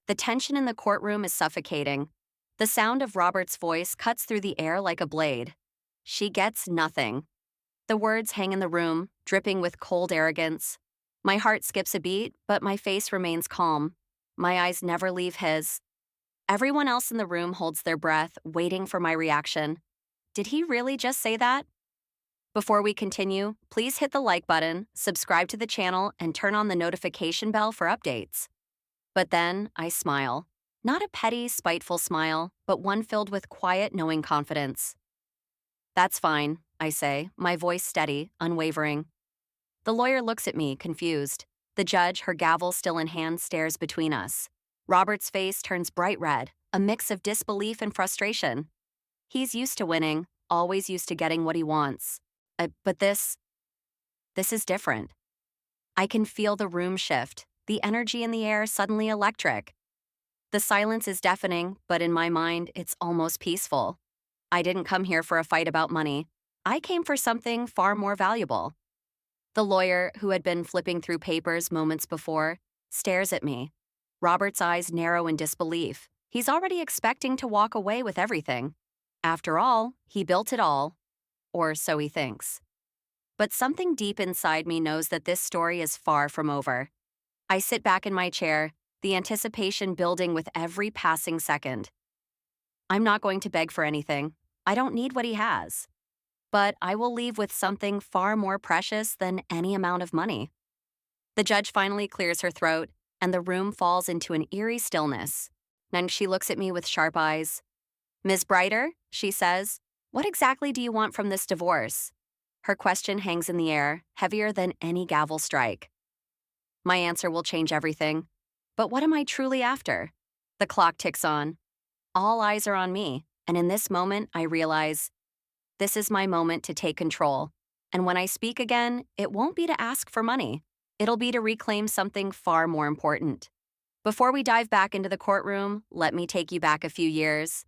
The tension in the courtroom is suffocating. The sound of Robert's voice cuts through the air like a blade. She gets nothing. The words hang in the room, dripping with cold arrogance. My heart skips a beat, but my face remains calm. My eyes never leave his. Everyone else in the room holds their breath, waiting for my reaction. Did he really just say that? Before we continue, please hit the like button, subscribe to the channel, and turn on the notification bell for updates. But then I smile. Not a petty, spiteful smile, but one filled with quiet, knowing confidence. That's fine, I say, my voice steady, unwavering. The lawyer looks at me, confused. The judge, her gavel still in hand, stares between us. Robert's face turns bright red, a mix of disbelief and frustration. He's used to winning, always used to getting what he wants. But this is different. I can feel the room shift, the energy in the air suddenly electric. The silence is deafening, but in my mind, it's almost peaceful. I didn't come here for a fight about money. I came for something far more valuable. The lawyer, who had been flipping through papers moments before, stares at me. Robert's eyes narrow in disbelief. He's already expecting to walk away with everything. After all, he built it all. Or so he thinks. But something deep inside me knows that this story is far from over. I sit back in my chair, the anticipation building with every passing second. I'm not going to beg for anything. I don't need what he has. But I will leave with something far more precious than any amount of money. The judge finally clears her throat, and the room falls into an eerie stillness. Then she looks at me with sharp eyes. "Ms. Brighter," she says, "what exactly do you want from this divorce?" Her question hangs in the air, heavier than any gavel strike. My answer will change everything. But what am I truly after? The clock ticks on. All eyes are on me, and in this moment, I realize this is my moment to take control. And when I speak again, it won't be to ask for money. It'll be to reclaim something far more important. Before we dive back into the courtroom, let me take you back a few years.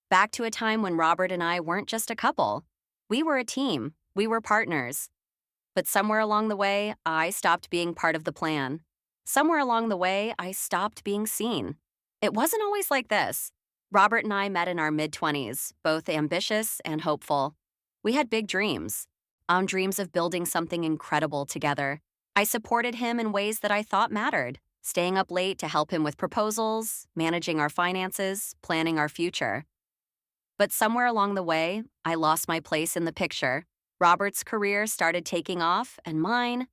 Back to a time when Robert and I weren't just a couple. We were a team. We were partners. But somewhere along the way, I stopped being part of the plan. Somewhere along the way, I stopped being seen. It wasn't always like this. Robert and I met in our mid-20s, both ambitious and hopeful. We had big dreams, dreams of building something incredible together. I supported him in ways that I thought mattered, staying up late to help him with proposals, managing our finances, planning our future. But somewhere along the way, I lost my place in the picture. Robert's career started taking off, and mine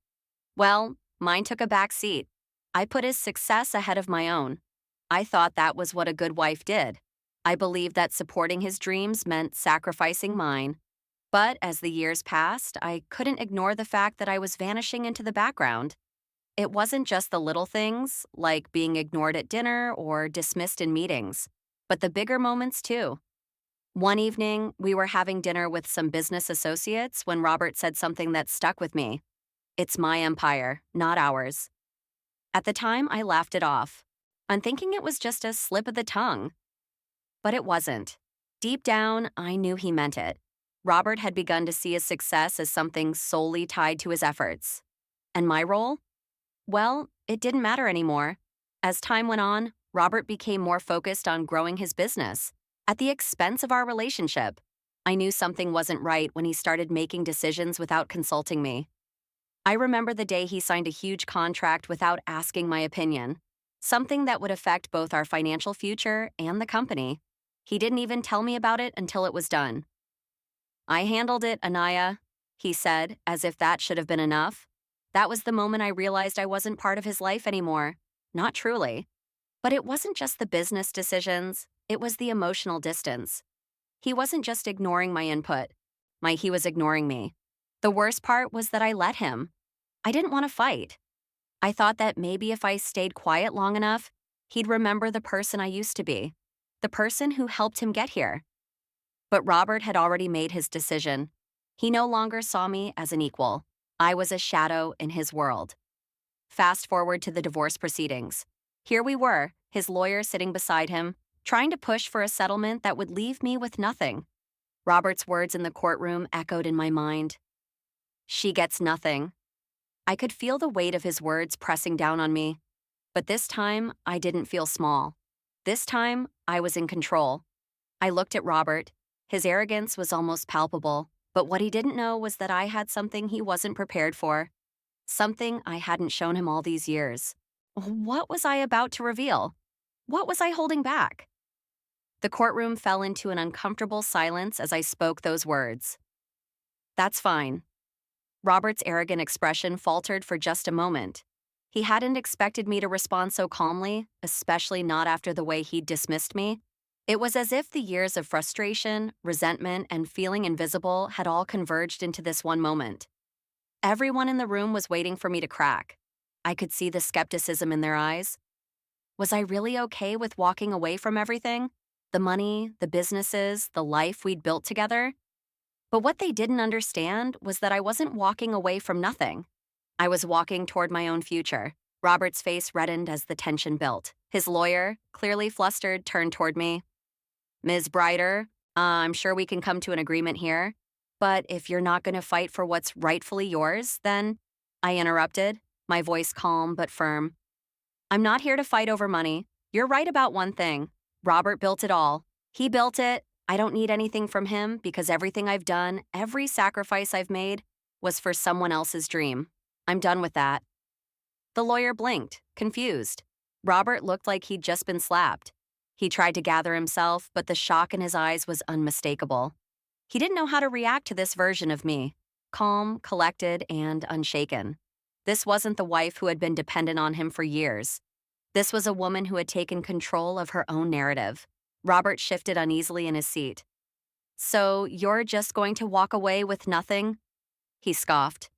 took a back seat. I put his success ahead of my own. I thought that was what a good wife did. I believed that supporting his dreams meant sacrificing mine. But as the years passed, I couldn't ignore the fact that I was vanishing into the background. It wasn't just the little things, like being ignored at dinner or dismissed in meetings, but the bigger moments too. One evening, we were having dinner with some business associates when Robert said something that stuck with me. "It's my empire, not ours." At the time, I laughed it off. I'm thinking it was just a slip of the tongue. But it wasn't. Deep down, I knew he meant it. Robert had begun to see his success as something solely tied to his efforts. And my role? Well, it didn't matter anymore. As time went on, Robert became more focused on growing his business, at the expense of our relationship. I knew something wasn't right when he started making decisions without consulting me. I remember the day he signed a huge contract without asking my opinion, something that would affect both our financial future and the company. He didn't even tell me about it until it was done. "I handled it, Anaya," he said, as if that should have been enough. That was the moment I realized I wasn't part of his life anymore. Not truly. But it wasn't just the business decisions, it was the emotional distance. He wasn't just ignoring my input. He was ignoring me. The worst part was that I let him. I didn't want to fight. I thought that maybe if I stayed quiet long enough, he'd remember the person I used to be, the person who helped him get here. But Robert had already made his decision. He no longer saw me as an equal. I was a shadow in his world. Fast forward to the divorce proceedings. Here we were, his lawyer sitting beside him, trying to push for a settlement that would leave me with nothing. Robert's words in the courtroom echoed in my mind. "She gets nothing." I could feel the weight of his words pressing down on me. But this time, I didn't feel small. This time, I was in control. I looked at Robert. His arrogance was almost palpable, but what he didn't know was that I had something he wasn't prepared for, something I hadn't shown him all these years. What was I about to reveal? What was I holding back? The courtroom fell into an uncomfortable silence as I spoke those words. That's fine. Robert's arrogant expression faltered for just a moment. He hadn't expected me to respond so calmly, especially not after the way he'd dismissed me. It was as if the years of frustration, resentment, and feeling invisible had all converged into this one moment. Everyone in the room was waiting for me to crack. I could see the skepticism in their eyes. Was I really okay with walking away from everything? The money, the businesses, the life we'd built together? But what they didn't understand was that I wasn't walking away from nothing. I was walking toward my own future. Robert's face reddened as the tension built. His lawyer, clearly flustered, turned toward me. Ms. Brighter, I'm sure we can come to an agreement here. But if you're not going to fight for what's rightfully yours, then... I interrupted, my voice calm but firm. I'm not here to fight over money. You're right about one thing. Robert built it all. He built it. I don't need anything from him because everything I've done, every sacrifice I've made, was for someone else's dream. I'm done with that. The lawyer blinked, confused. Robert looked like he'd just been slapped. He tried to gather himself, but the shock in his eyes was unmistakable. He didn't know how to react to this version of me, calm, collected, and unshaken. This wasn't the wife who had been dependent on him for years. This was a woman who had taken control of her own narrative. Robert shifted uneasily in his seat. So you're just going to walk away with nothing? He scoffed.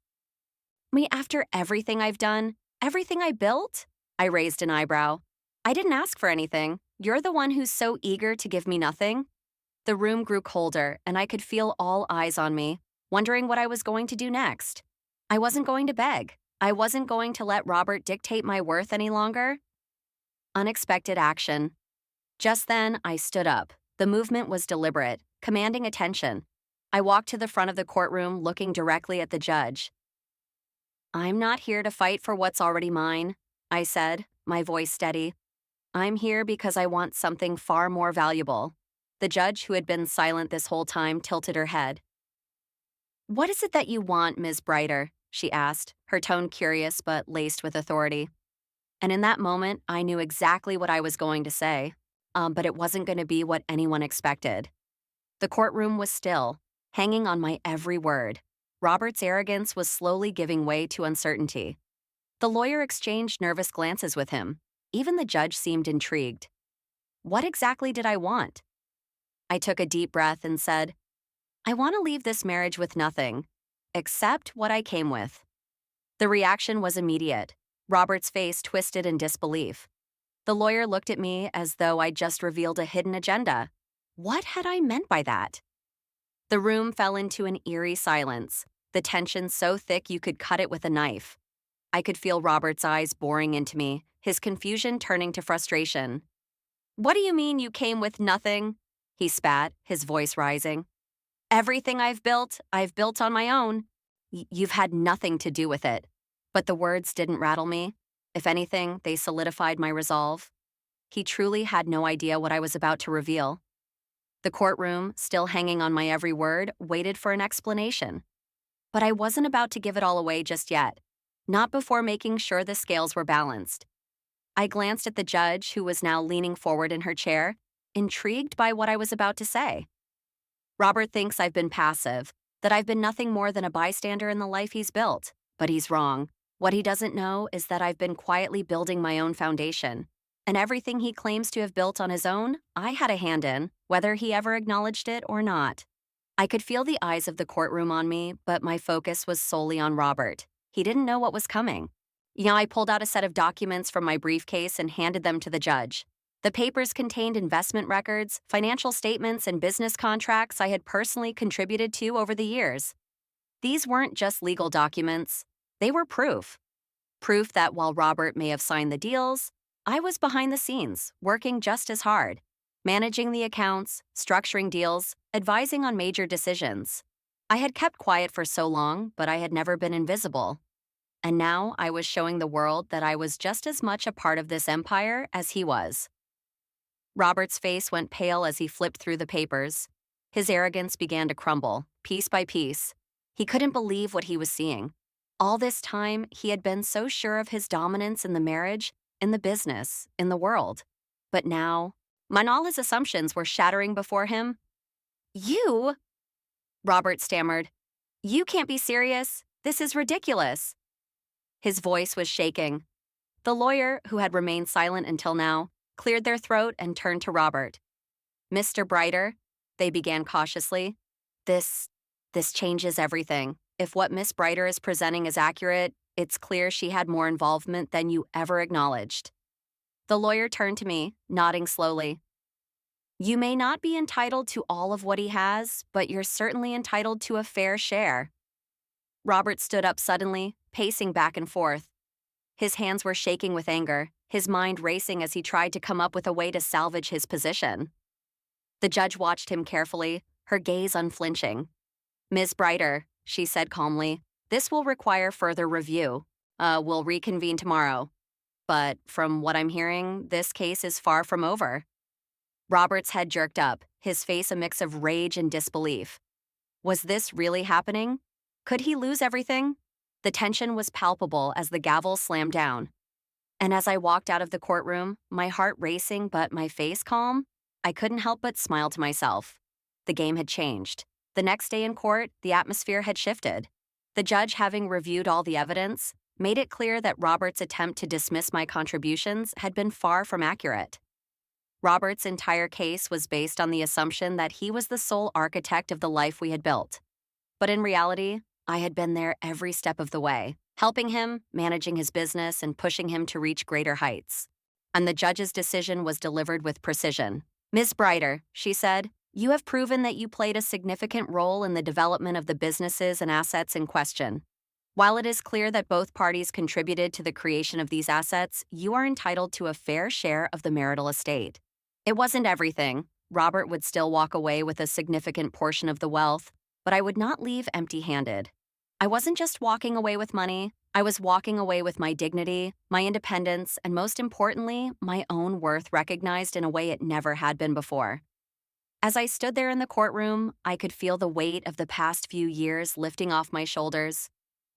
Me, after everything I've done, everything I built? I raised an eyebrow. I didn't ask for anything. You're the one who's so eager to give me nothing. The room grew colder, and I could feel all eyes on me, wondering what I was going to do next. I wasn't going to beg. I wasn't going to let Robert dictate my worth any longer. Unexpected action. Just then, I stood up. The movement was deliberate, commanding attention. I walked to the front of the courtroom, looking directly at the judge. I'm not here to fight for what's already mine, I said, my voice steady. I'm here because I want something far more valuable. The judge, who had been silent this whole time, tilted her head. What is it that you want, Ms. Brighter? She asked, her tone curious but laced with authority. And in that moment, I knew exactly what I was going to say, but it wasn't going to be what anyone expected. The courtroom was still, hanging on my every word. Robert's arrogance was slowly giving way to uncertainty. The lawyer exchanged nervous glances with him. Even the judge seemed intrigued. What exactly did I want? I took a deep breath and said, I want to leave this marriage with nothing, except what I came with. The reaction was immediate. Robert's face twisted in disbelief. The lawyer looked at me as though I'd just revealed a hidden agenda. What had I meant by that? The room fell into an eerie silence, the tension so thick you could cut it with a knife. I could feel Robert's eyes boring into me, his confusion turning to frustration. What do you mean you came with nothing? He spat, his voice rising. Everything I've built on my own. You've had nothing to do with it. But the words didn't rattle me. If anything, they solidified my resolve. He truly had no idea what I was about to reveal. The courtroom, still hanging on my every word, waited for an explanation. But I wasn't about to give it all away just yet, not before making sure the scales were balanced. I glanced at the judge, who was now leaning forward in her chair, intrigued by what I was about to say. Robert thinks I've been passive, that I've been nothing more than a bystander in the life he's built. But he's wrong. What he doesn't know is that I've been quietly building my own foundation. And everything he claims to have built on his own, I had a hand in, whether he ever acknowledged it or not. I could feel the eyes of the courtroom on me, but my focus was solely on Robert. He didn't know what was coming. I pulled out a set of documents from my briefcase and handed them to the judge. The papers contained investment records, financial statements, and business contracts I had personally contributed to over the years. These weren't just legal documents. They were proof. Proof that while Robert may have signed the deals, I was behind the scenes, working just as hard, managing the accounts, structuring deals, advising on major decisions. I had kept quiet for so long, but I had never been invisible. and now I was showing the world that I was just as much a part of this empire as he was. Robert's face went pale as he flipped through the papers. His arrogance began to crumble, piece by piece. He couldn't believe what he was seeing. All this time, he had been so sure of his dominance in the marriage, in the business, in the world. But now, when all his assumptions were shattering before him, "You?" Robert stammered. "You can't be serious. This is ridiculous." His voice was shaking. The lawyer, who had remained silent until now, cleared their throat and turned to Robert. "Mr. Brighter," they began cautiously, this changes everything. If what Miss Brighter is presenting is accurate, it's clear she had more involvement than you ever acknowledged." The lawyer turned to me, nodding slowly. "You may not be entitled to all of what he has, but you're certainly entitled to a fair share." Robert stood up suddenly, pacing back and forth. His hands were shaking with anger, his mind racing as he tried to come up with a way to salvage his position. The judge watched him carefully, her gaze unflinching. "Ms. Brighter," she said calmly, "this will require further review. We'll reconvene tomorrow. But from what I'm hearing, this case is far from over." Robert's head jerked up, his face a mix of rage and disbelief. Was this really happening? Could he lose everything? The tension was palpable as the gavel slammed down. And as I walked out of the courtroom, my heart racing but my face calm, I couldn't help but smile to myself. The game had changed. The next day in court, the atmosphere had shifted. The judge, having reviewed all the evidence, made it clear that Robert's attempt to dismiss my contributions had been far from accurate. Robert's entire case was based on the assumption that he was the sole architect of the life we had built. But in reality, I had been there every step of the way, helping him, managing his business, and pushing him to reach greater heights. And the judge's decision was delivered with precision. "Ms. Brighter," she said, "you have proven that you played a significant role in the development of the businesses and assets in question. While it is clear that both parties contributed to the creation of these assets, you are entitled to a fair share of the marital estate." It wasn't everything. Robert would still walk away with a significant portion of the wealth, but I would not leave empty-handed. I wasn't just walking away with money, I was walking away with my dignity, my independence, and most importantly, my own worth recognized in a way it never had been before. As I stood there in the courtroom, I could feel the weight of the past few years lifting off my shoulders.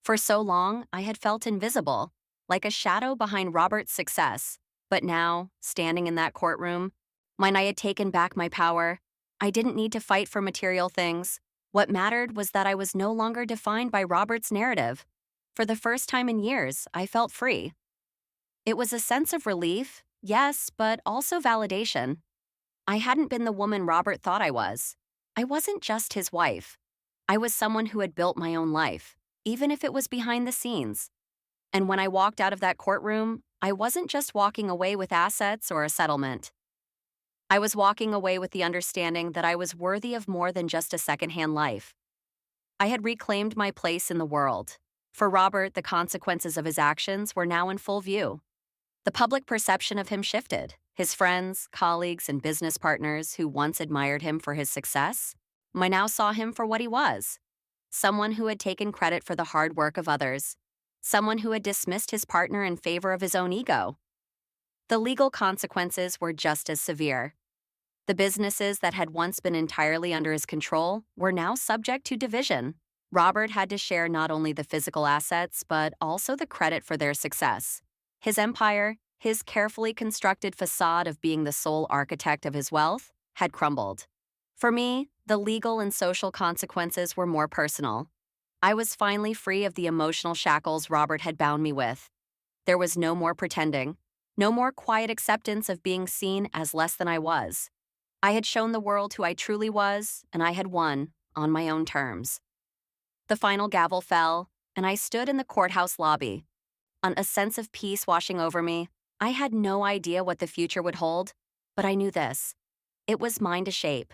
For so long, I had felt invisible, like a shadow behind Robert's success. But now, standing in that courtroom, when I had taken back my power, I didn't need to fight for material things. What mattered was that I was no longer defined by Robert's narrative. For the first time in years, I felt free. It was a sense of relief, yes, but also validation. I hadn't been the woman Robert thought I was. I wasn't just his wife. I was someone who had built my own life, even if it was behind the scenes. And when I walked out of that courtroom, I wasn't just walking away with assets or a settlement. I was walking away with the understanding that I was worthy of more than just a secondhand life. I had reclaimed my place in the world. For Robert, the consequences of his actions were now in full view. The public perception of him shifted. His friends, colleagues, and business partners who once admired him for his success, now saw him for what he was. Someone who had taken credit for the hard work of others. Someone who had dismissed his partner in favor of his own ego. The legal consequences were just as severe. The businesses that had once been entirely under his control were now subject to division. Robert had to share not only the physical assets, but also the credit for their success. His empire, his carefully constructed facade of being the sole architect of his wealth, had crumbled. For me, the legal and social consequences were more personal. I was finally free of the emotional shackles Robert had bound me with. There was no more pretending, no more quiet acceptance of being seen as less than I was. I had shown the world who I truly was, and I had won, on my own terms. The final gavel fell, and I stood in the courthouse lobby. On a sense of peace washing over me, I had no idea what the future would hold, but I knew this. It was mine to shape.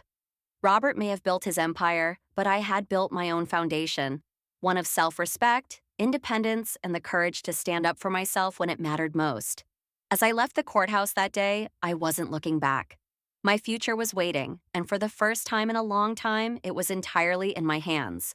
Robert may have built his empire, but I had built my own foundation, one of self-respect, independence, and the courage to stand up for myself when it mattered most. As I left the courthouse that day, I wasn't looking back. My future was waiting, and for the first time in a long time, it was entirely in my hands.